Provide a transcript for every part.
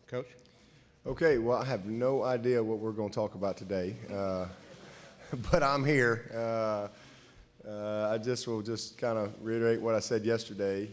Coach? Okay, well, I have no idea what we're going to talk about today, but I'm here. I just will just kind of reiterate what I said yesterday.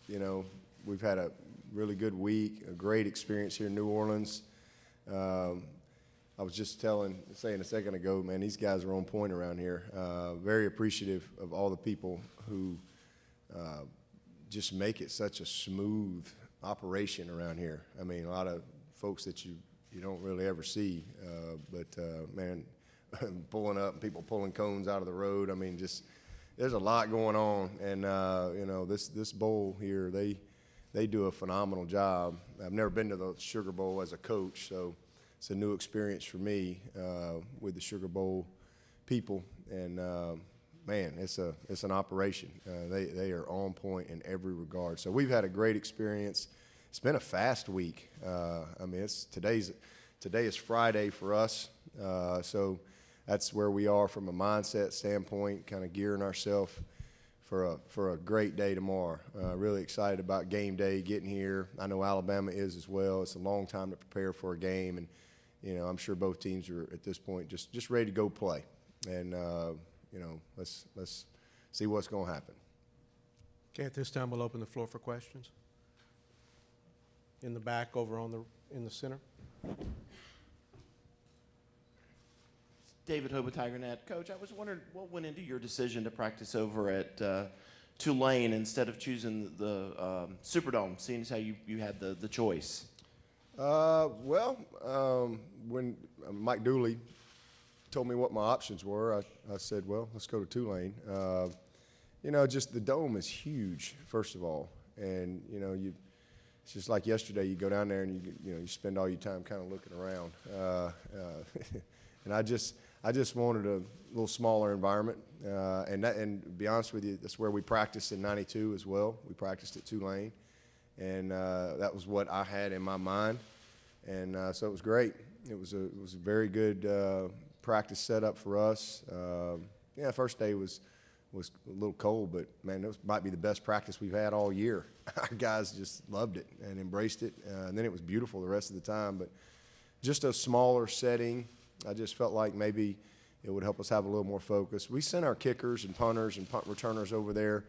We've had a really good week, a great experience here in New Orleans. I was just saying a second ago, man, these guys are on point around here. Very appreciative of all the people who just make it such a smooth operation around here. I mean, a lot of folks that you don't really ever see, man, pulling up and people pulling cones out of the road. I mean, just there's a lot going on, and this bowl here, they do a phenomenal job. I've never been to the Sugar Bowl as a coach, so it's a new experience for me with the Sugar Bowl people, and man, it's an operation. They are on point in every regard. So we've had a great experience. It's been a fast week. I mean, today is Friday for us, so that's where we are from a mindset standpoint, kind of gearing ourselves for a great day tomorrow. Really excited about game day, getting here. I know Alabama is as well. It's a long time to prepare for a game, and I'm sure both teams are at this point just ready to go play. And let's see what's going to happen. Okay, at this time we'll open the floor for questions. In the back, over in the center. David Hoba, TigerNet. Coach, I was wondering what went into your decision to practice over at Tulane instead of choosing the Superdome, seeing as how you had the choice? When Mike Dooley told me what my options were, I said, well, let's go to Tulane. Just the dome is huge, first of all, and it's just like yesterday. You go down there and you spend all your time kind of looking around, and I just wanted a little smaller environment, and to be honest with you, that's where we practiced in '92 as well. We practiced at Tulane, and that was what I had in my mind, and so it was great. It was a very good practice setup for us. First day was a little cold, but man, it might be the best practice we've had all year. Our guys just loved it and embraced it, and then it was beautiful the rest of the time. But just a smaller setting, I just felt like maybe it would help us have a little more focus. We sent our kickers and punters and punt returners over there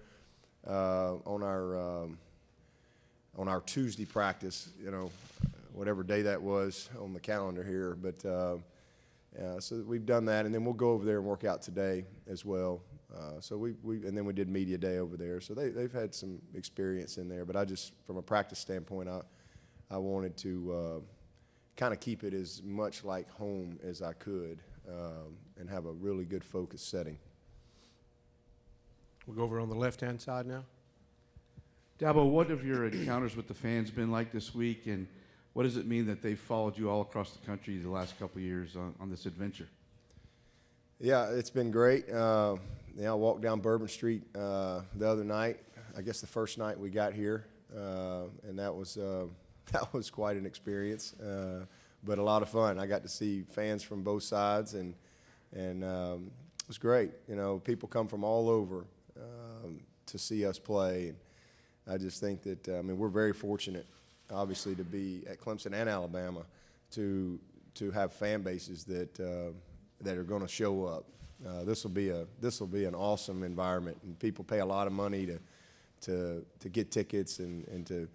on our Tuesday practice, whatever day that was on the calendar here. But so we've done that, and then we'll go over there and work out today as well. And then we did media day over there. So they've had some experience in there. But I just, from a practice standpoint, I wanted to kind of keep it as much like home as I could and have a really good focused setting. We'll go over on the left-hand side now. Dabo, what have your encounters with the fans been like this week, and what does it mean that they've followed you all across the country the last couple of years on this adventure? Yeah, it's been great. I walked down Bourbon Street the other night, I guess the first night we got here, and that was quite an experience, but a lot of fun. I got to see fans from both sides, and it was great. People come from all over to see us play, and I just think that we're very fortunate, obviously, to be at Clemson and Alabama to have fan bases that are going to show up. This will be an awesome environment, and people pay a lot of money to get tickets, and to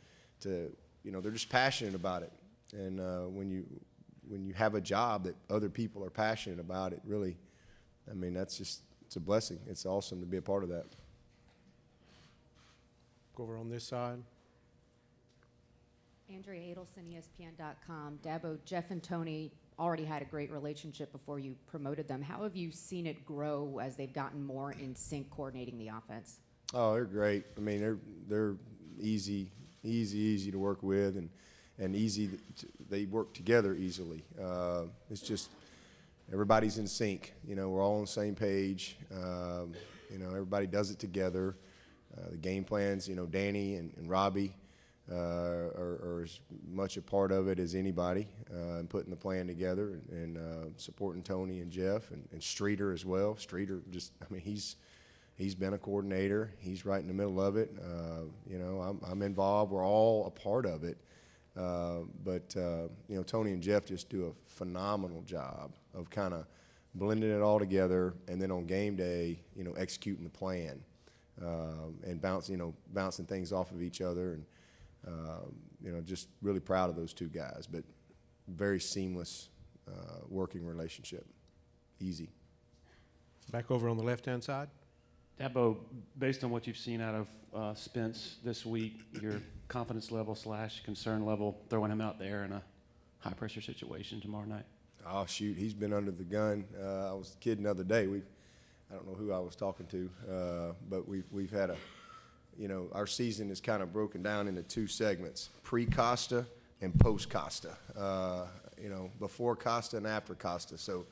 they're just passionate about it. And when you have a job that other people are passionate about, it really, it's a blessing. It's awesome to be a part of that. Go over on this side. Andrea Adelson, ESPN.com. Dabo, Jeff and Tony already had a great relationship before you promoted them. How have you seen it grow as they've gotten more in sync coordinating the offense? Oh, they're great. They're easy to work with, and easy. They work together easily. It's just everybody's in sync. We're all on the same page. Everybody does it together. The game plans, Danny and Robbie are as much a part of it as anybody, and putting the plan together, and supporting Tony and Jeff and Streeter as well. Streeter he's been a coordinator. He's right in the middle of it. I'm involved. We're all a part of it. Tony and Jeff just do a phenomenal job of kind of blending it all together, and then on game day, executing the plan, and bouncing things off of each other, and just really proud of those two guys. But very seamless working relationship, easy. Back over on the left-hand side. Dabo, based on what you've seen out of Spence this week, your confidence level / concern level throwing him out there in a high-pressure situation tomorrow night? Oh, shoot, he's been under the gun. I was kidding the other day. I don't know who I was talking to, but we've had our season is kind of broken down into two segments: pre-Costa and post-Costa. Before Costa and after Costa. So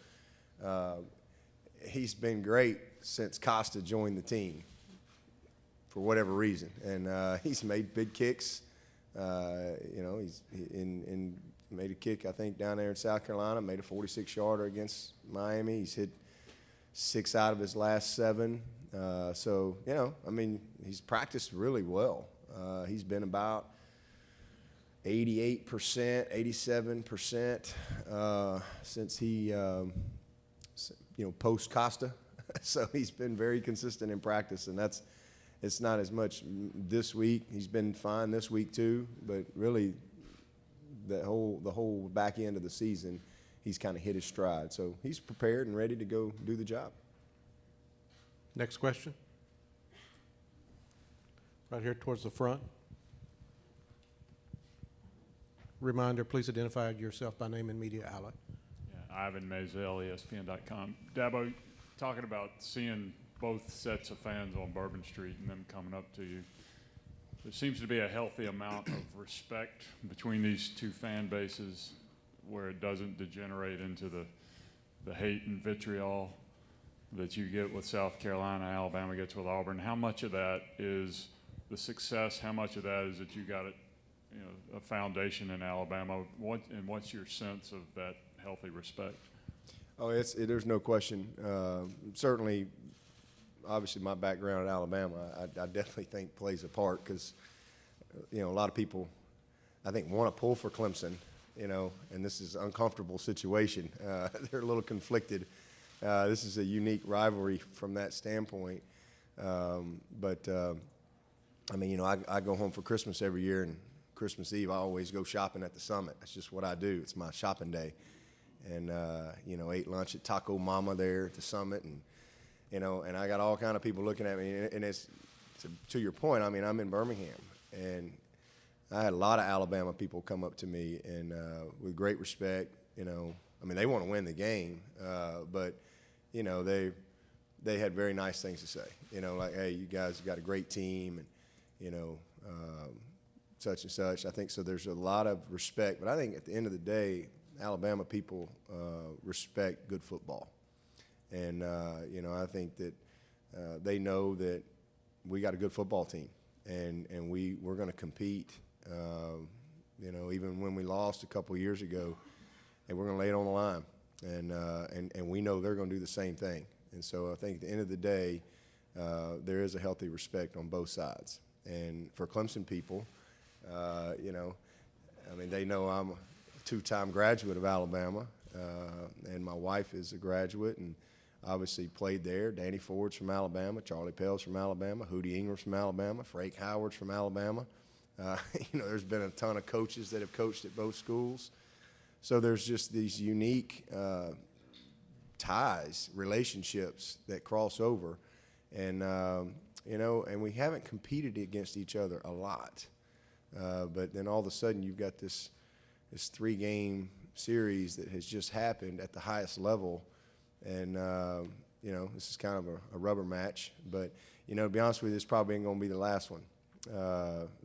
he's been great since Costa joined the team, for whatever reason, and he's made big kicks. He's made a kick, I think, down there in South Carolina, made a 46-yarder against Miami. He's hit 6 out of his last 7. He's practiced really well. He's been about 88%, 87% since he, post-Costa. So he's been very consistent in practice, and it's not as much this week. He's been fine this week too, but really the whole back end of the season, he's kind of hit his stride. So he's prepared and ready to go do the job. Next question. Right here towards the front. Reminder, please identify yourself by name and media outlet. Yeah, Ivan Mazel, ESPN.com. Dabo, talking about seeing both sets of fans on Bourbon Street and them coming up to you, there seems to be a healthy amount of respect between these two fan bases where it doesn't degenerate into the hate and vitriol that you get with South Carolina, Alabama gets with Auburn. How much of that is the success? How much of that is that you got a foundation in Alabama? What's your sense of that healthy respect? Oh, there's no question. Certainly, obviously, my background at Alabama, I definitely think plays a part because, a lot of people, I think, want to pull for Clemson, and this is an uncomfortable situation. They're a little conflicted. This is a unique rivalry from that standpoint. I go home for Christmas every year, and Christmas Eve, I always go shopping at the Summit. That's just what I do. It's my shopping day. And, ate lunch at Taco Mama there at the Summit, and I got all kind of people looking at me, and it's, to your point, I'm in Birmingham, and I had a lot of Alabama people come up to me, and with great respect, they want to win the game, but, they had very nice things to say, like, hey, you guys got a great team, and, such and such. I think so there's a lot of respect, but I think at the end of the day, Alabama people respect good football. And, I think that they know that we got a good football team, and we're going to compete, even when we lost a couple years ago, and we're going to lay it on the line. And we know they're going to do the same thing. And so I think at the end of the day, there is a healthy respect on both sides. And for Clemson people, they know I'm a 2-time graduate of Alabama, and my wife is a graduate and obviously played there. Danny Ford's from Alabama, Charlie Pell's from Alabama, Hootie Ingram's from Alabama, Frank Howard's from Alabama. There's been a ton of coaches that have coached at both schools. So there's just these unique ties, relationships that cross over. And, and we haven't competed against each other a lot. But then all of a sudden you've got this 3-game series that has just happened at the highest level. And, this is kind of a rubber match. But, to be honest with you, this probably ain't going to be the last one.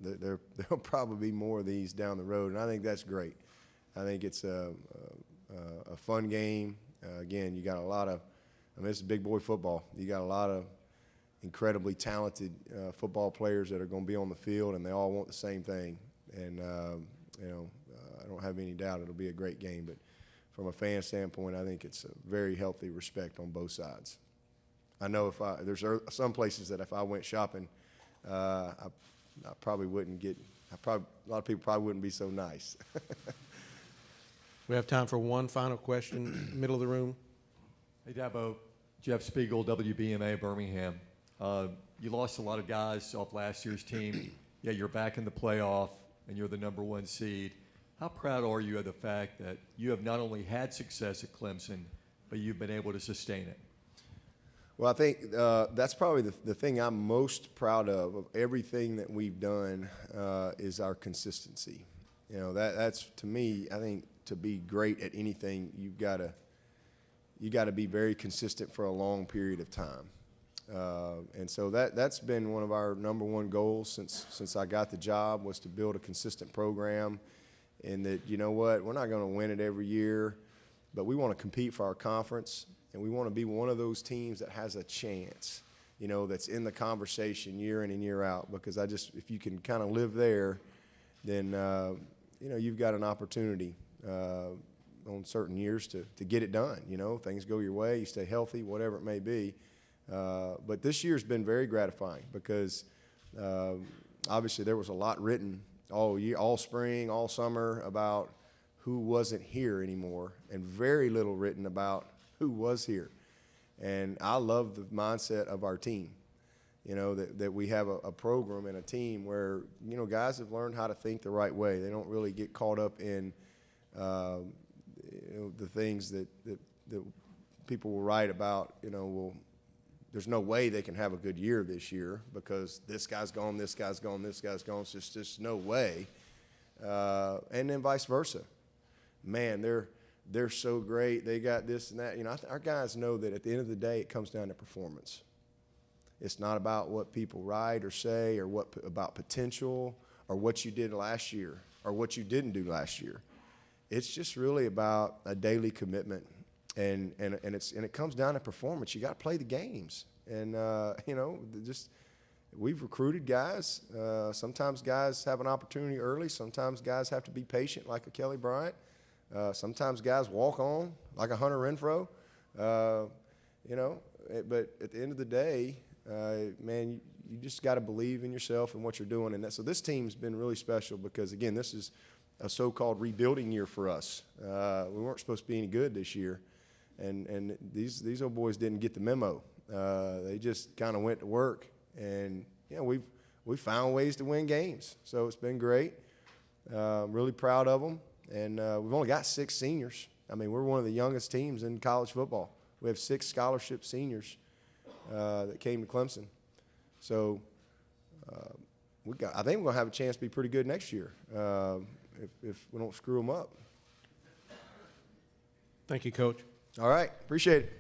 There'll probably be more of these down the road, and I think that's great. I think it's a fun game. Again, you got a lot of this is big boy football. You got a lot of incredibly talented football players that are going to be on the field, and they all want the same thing. And, I don't have any doubt it'll be a great game. But from a fan standpoint, I think it's a very healthy respect on both sides. I know there's some places that if I went shopping, I probably wouldn't get A lot of people probably wouldn't be so nice. We have time for one final question, middle of the room. Hey, Dabo. Jeff Spiegel, WBMA, Birmingham. You lost a lot of guys off last year's team, yet you're back in the playoff and you're the #1 seed. How proud are you of the fact that you have not only had success at Clemson, but you've been able to sustain it? Well, I think that's probably the thing I'm most proud of everything that we've done is our consistency. You know, that's to me, I think to be great at anything, you got to be very consistent for a long period of time. And so that's been one of our #1 goals since I got the job, was to build a consistent program. And that, you know what, we're not going to win it every year, but we want to compete for our conference, and we want to be one of those teams that has a chance, you know, that's in the conversation year in and year out. Because if you can kind of live there, then, you know, you've got an opportunity on certain years to get it done. You know, things go your way, you stay healthy, whatever it may be. But this year's been very gratifying because obviously there was a lot written all year, all spring, all summer about who wasn't here anymore, and very little written about who was here. And I love the mindset of our team, you know, that we have a program and a team where, you know, guys have learned how to think the right way. They don't really get caught up in you know, the things that people will write about, you know, well, there's no way they can have a good year this year because this guy's gone, this guy's gone, this guy's gone. It's just no way. And then vice versa. Man, they're so great. They got this and that. You know, our guys know that at the end of the day, it comes down to performance. It's not about what people write or say or about potential or what you did last year or what you didn't do last year. It's just really about a daily commitment. And it comes down to performance. You got to play the games, and you know, we've recruited guys. Sometimes guys have an opportunity early. Sometimes guys have to be patient, like a Kelly Bryant. Sometimes guys walk on, like a Hunter Renfro. You know, but at the end of the day, man, you just got to believe in yourself and what you're doing. And so this team's been really special because, again, this is a so-called rebuilding year for us. We weren't supposed to be any good this year. And these old boys didn't get the memo. They just kind of went to work, and you know, we found ways to win games. So it's been great. Really proud of them. And we've only got 6 seniors. I mean, we're one of the youngest teams in college football. We have 6 scholarship seniors that came to Clemson. So I think we're gonna have a chance to be pretty good next year if we don't screw them up. Thank you, Coach. All right, appreciate it.